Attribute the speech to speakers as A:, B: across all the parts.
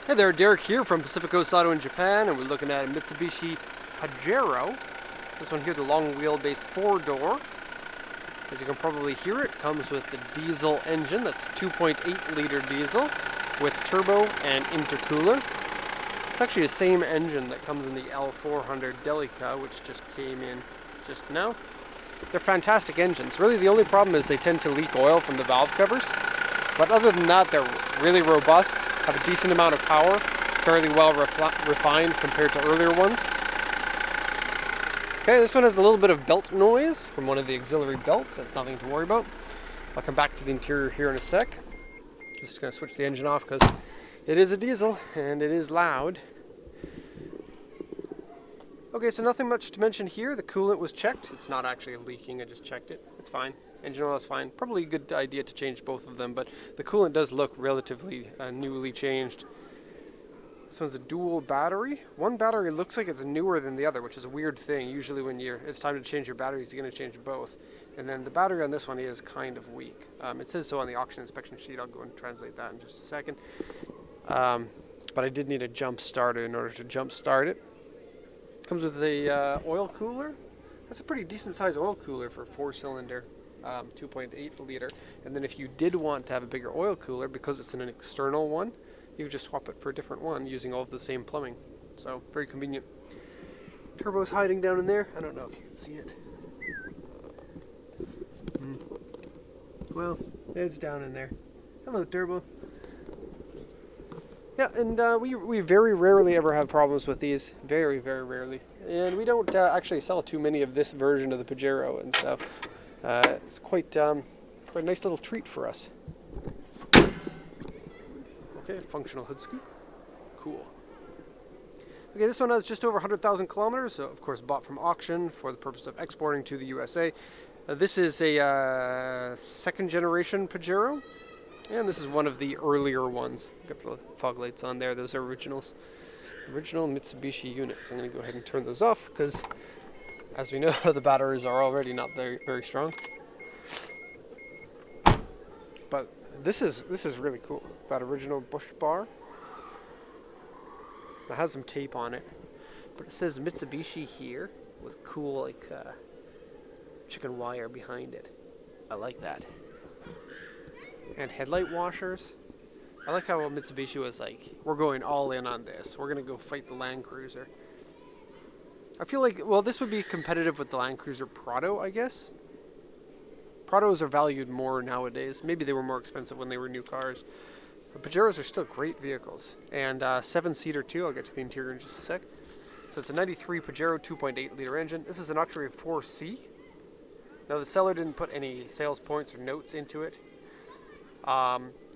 A: Hey there, Derek here from Pacific Coast Auto in Japan, and we're looking at a Mitsubishi Pajero. This one here, the long wheelbase 4-door. As you can probably hear, it comes with the diesel engine. That's a 2.8 liter diesel with turbo and intercooler. It's actually the same engine that comes in the L400 Delica, which just came in just now. They're fantastic engines. Really, the only problem is they tend to leak oil from the valve covers. But other than that, they're really robust, have a decent amount of power, fairly well refined compared to earlier ones. Okay, this one has a little bit of belt noise from one of the auxiliary belts. That's nothing to worry about. I'll come back to the interior here in a sec. Just going to switch the engine off because it is a diesel and it is loud. Okay, so nothing much to mention here. The coolant was checked. It's not actually leaking. I just checked it. It's fine. Engine oil is fine. Probably a good idea to change both of them, but the coolant does look relatively newly changed. This one's a dual battery. One battery looks like it's newer than the other, which is a weird thing. Usually when it's time to change your batteries, you're going to change both. And then the battery on this one is kind of weak. It says so on the auction inspection sheet. I'll go and translate that in just a second. But I did need a jump starter in order to jump start it. Comes with the oil cooler. That's a pretty decent size oil cooler for a 4-cylinder 2.8 liter. And then if you did want to have a bigger oil cooler, because it's an external one, you could just swap it for a different one using all of the same plumbing. So very convenient. Turbo's hiding down in there. I don't know if you can see it. Well, it's down in there. Hello, turbo. Yeah, and we very rarely ever have problems with these. Very, very rarely. And we don't actually sell too many of this version of the Pajero, and so it's quite a nice little treat for us. Okay, functional hood scoop. Cool. Okay, this one has just over 100,000 kilometers, so of course bought from auction for the purpose of exporting to the USA. This is a second generation Pajero. And this is one of the earlier ones. Got the fog lights on there. Those are originals. Original Mitsubishi units. I'm going to go ahead and turn those off because, as we know, the batteries are already not very strong. But this is really cool. That original bush bar. It has some tape on it, but it says Mitsubishi here with cool chicken wire behind it. I like that. And headlight washers. I like how Mitsubishi was like, we're going all in on this. We're going to go fight the Land Cruiser. I feel like, well, this would be competitive with the Land Cruiser Prado, I guess. Prados are valued more nowadays. Maybe they were more expensive when they were new cars. But Pajeros are still great vehicles. And 7-seater too. I'll get to the interior in just a sec. So it's a 93 Pajero 2.8 liter engine. This is an Octave 4C. Now the seller didn't put any sales points or notes into it.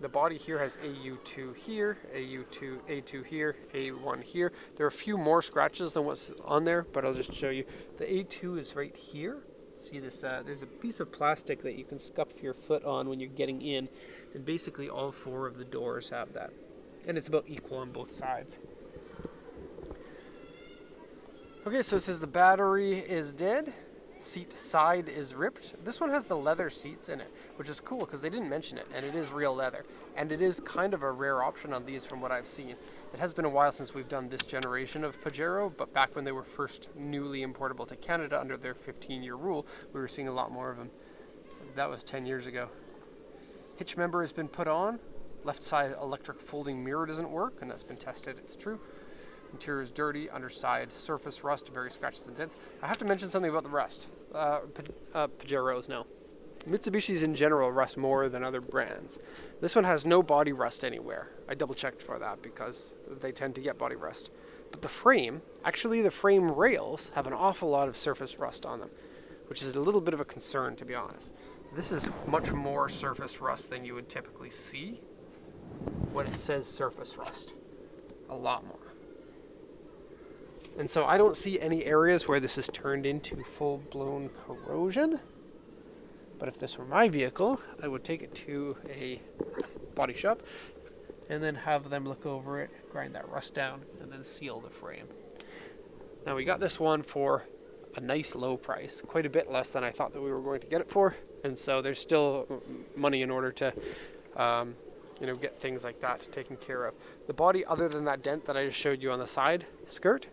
A: The body here has AU2 here, AU2, A2 here, A1 here. There are a few more scratches than what's on there, but I'll just show you. The A2 is right here. See this? There's a piece of plastic that you can scuff your foot on when you're getting in, and basically all 4 of the doors have that. And it's about equal on both sides. Okay, so it says the battery is dead. Seat side is ripped. This one has the leather seats in it, which is cool because they didn't mention it, and it is real leather. And it is kind of a rare option on these from what I've seen. It has been a while since we've done this generation of Pajero, but back when they were first newly importable to Canada under their 15-year rule, we were seeing a lot more of them. That was 10 years ago. Hitch member has been put on. Left side electric folding mirror doesn't work, and that's been tested. It's true. Interior is dirty, underside surface rust, various scratches and dents. I have to mention something about the rust. Pajeros now. Mitsubishi's in general rust more than other brands. This one has no body rust anywhere. I double checked for that because they tend to get body rust. But the frame, actually the frame rails have an awful lot of surface rust on them, which is a little bit of a concern, to be honest. This is much more surface rust than you would typically see when it says surface rust. A lot more. And so I don't see any areas where this has turned into full-blown corrosion. But if this were my vehicle, I would take it to a body shop and then have them look over it, grind that rust down, and then seal the frame. Now we got this one for a nice low price, quite a bit less than I thought that we were going to get it for. And so there's still money in order to you know, get things like that taken care of. The body, other than that dent that I just showed you on the side skirt,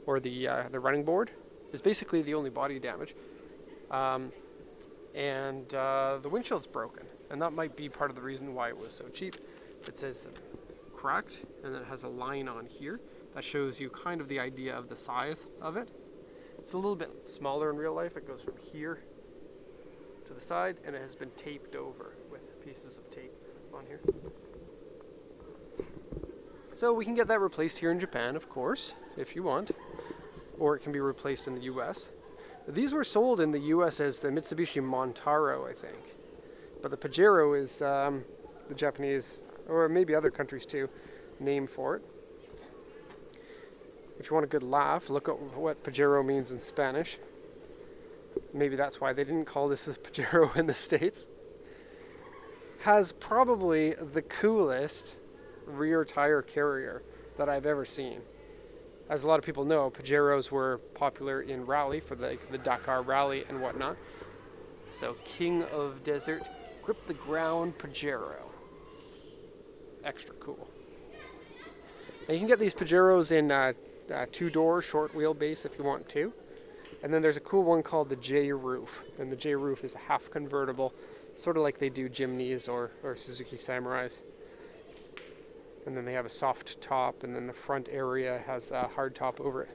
A: or the running board, is basically the only body damage. The windshield's broken, and that might be part of the reason why it was so cheap. It says cracked, and it has a line on here that shows you kind of the idea of the size of it. It's a little bit smaller in real life. It goes from here to the side, and it has been taped over with pieces of tape on here. So we can get that replaced here in Japan, of course, if you want, or it can be replaced in the US. These were sold in the US as the Mitsubishi Montaro, I think, but the Pajero is the Japanese, or maybe other countries too, name for it. If you want a good laugh, look at what Pajero means in Spanish. Maybe that's why they didn't call this a Pajero in the States. Has probably the coolest rear tire carrier that I've ever seen. As a lot of people know, Pajeros were popular in rally for the Dakar rally and whatnot. So King of Desert, grip the ground Pajero. Extra cool. Now you can get these Pajeros in two-door short wheelbase if you want to. And then there's a cool one called the J-Roof. And the J-Roof is a half convertible, sort of like they do Jimneys or Suzuki Samurais. And then they have a soft top, and then the front area has a hard top over it.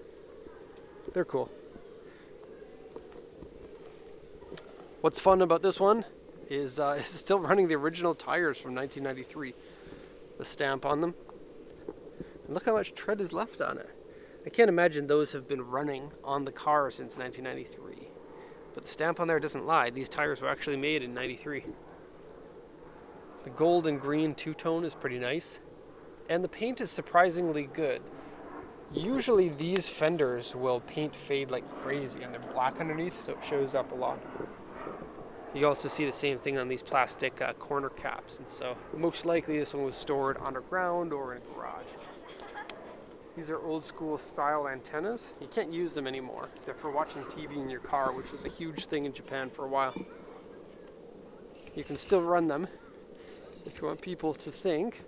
A: They're cool. What's fun about this one is it's still running the original tires from 1993. The stamp on them. And look how much tread is left on it. I can't imagine those have been running on the car since 1993. But the stamp on there doesn't lie. These tires were actually made in 93. The gold and green two-tone is pretty nice. And the paint is surprisingly good. Usually these fenders will paint fade like crazy, and they're black underneath, so it shows up a lot. You also see the same thing on these plastic corner caps, and so most likely this one was stored underground or in a garage. These are old school style antennas. You can't use them anymore. They're for watching TV in your car, which was a huge thing in Japan for a while. You can still run them if you want people to think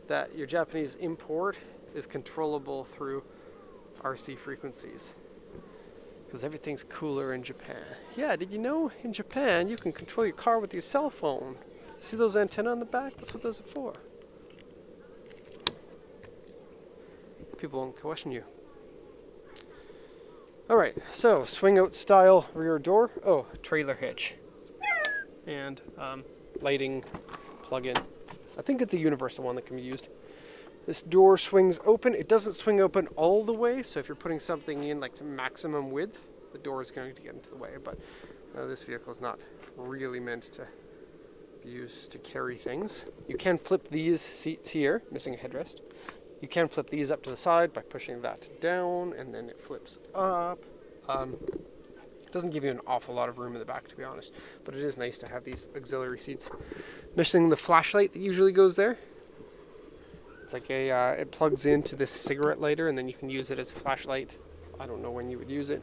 A: that your Japanese import is controllable through RC frequencies. Because everything's cooler in Japan. Yeah, did you know in Japan you can control your car with your cell phone? See those antennae on the back? That's what those are for. People won't question you. Alright, so swing out style rear door. Oh, trailer hitch. And lighting plug-in. I think it's a universal one that can be used. This door swings open. It doesn't swing open all the way, so if you're putting something in like some maximum width, the door is going to get into the way, but this vehicle is not really meant to be used to carry things. You can flip these seats here, missing a headrest. You can flip these up to the side by pushing that down, and then it flips up. It doesn't give you an awful lot of room in the back, to be honest, but it is nice to have these auxiliary seats. Missing the flashlight that usually goes there. It's like it plugs into this cigarette lighter, and then you can use it as a flashlight. I don't know when you would use it.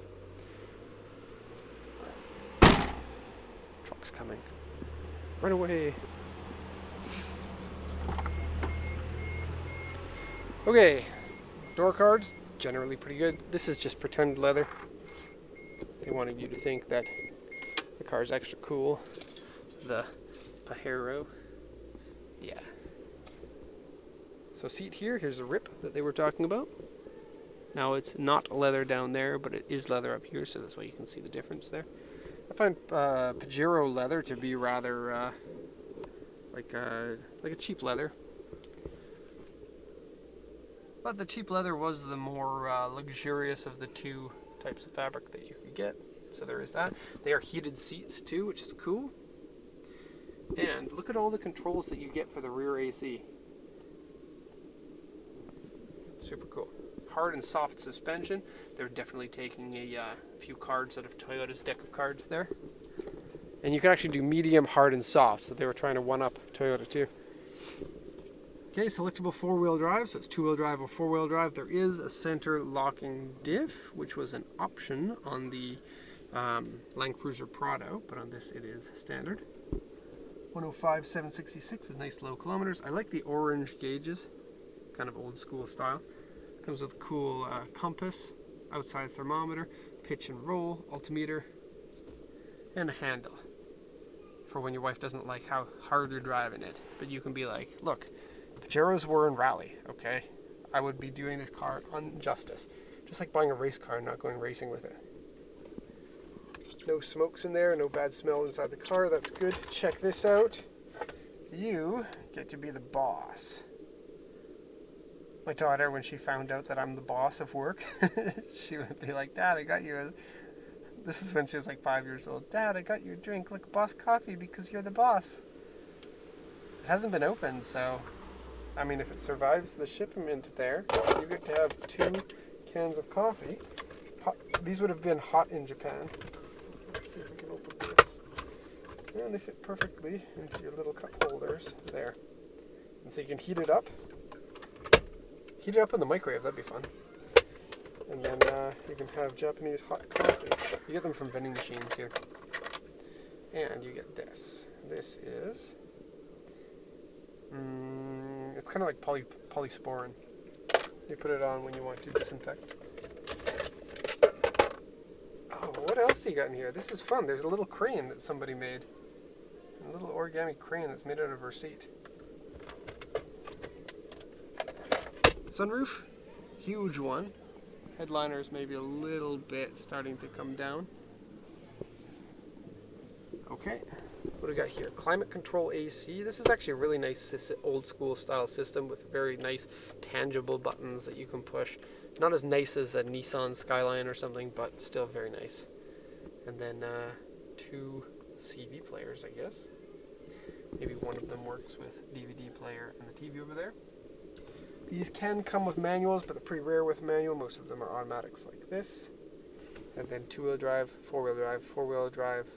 A: Truck's coming. Run away. Okay, door cards, generally pretty good. This is just pretend leather. They wanted you to think that the car is extra cool. The Pajero. Yeah. So seat here, here's a rip that they were talking about. Now it's not leather down there, but it is leather up here, so that's why you can see the difference there. I find Pajero leather to be rather like a cheap leather. But the cheap leather was the more luxurious of the two types of fabric that you could get. So there is that. They are heated seats too, which is cool. And look at all the controls that you get for the rear AC. Super cool. Hard and soft suspension. They're definitely taking a few cards out of Toyota's deck of cards there. And you can actually do medium, hard, and soft. So they were trying to one-up Toyota too. Okay, selectable four-wheel drive, so it's two-wheel drive or four-wheel drive. There is a center locking diff, which was an option on the Land Cruiser Prado, but on this it is standard. 105,766 is nice low kilometers. I like the orange gauges, kind of old school style. Comes with a cool compass, outside thermometer, pitch and roll, altimeter, and a handle for when your wife doesn't like how hard you're driving it. But you can be like, look, Pajeros were in rally, okay? I would be doing this car injustice. Just like buying a race car and not going racing with it. No smokes in there, no bad smell inside the car, that's good. Check this out. You get to be the boss. My daughter, when she found out that I'm the boss of work, she would be like, Dad, I got you this is when she was like 5 years old. Dad, I got you a drink, look, Boss Coffee, because you're the boss. It hasn't been opened, so, I mean, if it survives the shipment there, you get to have 2 cans of coffee. These would have been hot in Japan. Let's see if we can open this. And they fit perfectly into your little cup holders there. And so you can heat it up. Heat it up in the microwave, that'd be fun. And then you can have Japanese hot coffee. You get them from vending machines here. And you get this. This is, it's kind of like polysporin. You put it on when you want to disinfect. Oh, what else do you got in here? This is fun. There's a little crane that somebody made. A little origami crane that's made out of her seat. Sunroof, huge one. Headliners maybe a little bit starting to come down. Okay, what do we got here? Climate control AC. This is actually a really nice old school style system with very nice tangible buttons that you can push. Not as nice as a Nissan Skyline or something, but still very nice. And then 2 CD players, I guess. Maybe one of them works with DVD player and the TV over there. These can come with manuals, but they're pretty rare with manual. Most of them are automatics like this. And then 2-wheel drive, 4-wheel drive, 4-wheel drive,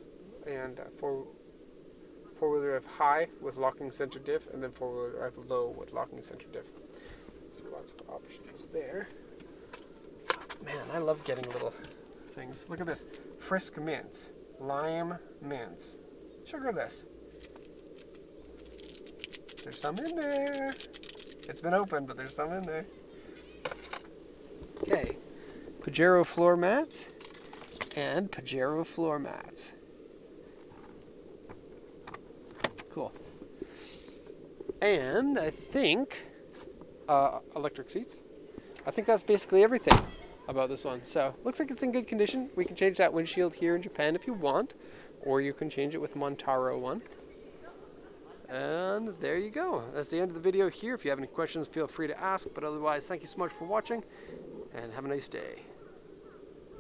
A: and 4-wheel drive high with locking center diff, and then 4-wheel drive low with locking center diff. So lots of options there. Man, I love getting little things. Look at this. Frisk mints, lime mints. Sugar this. There's some in there. It's been opened, but there's some in there. Okay. Pajero floor mats and Pajero floor mats. Cool. And I think electric seats. I think that's basically everything about this one. So looks like it's in good condition. We can change that windshield here in Japan if you want, or you can change it with Montaro one. And there you go. That's the end of the video here. If you have any questions, feel free to ask. But otherwise, thank you so much for watching, and have a nice day.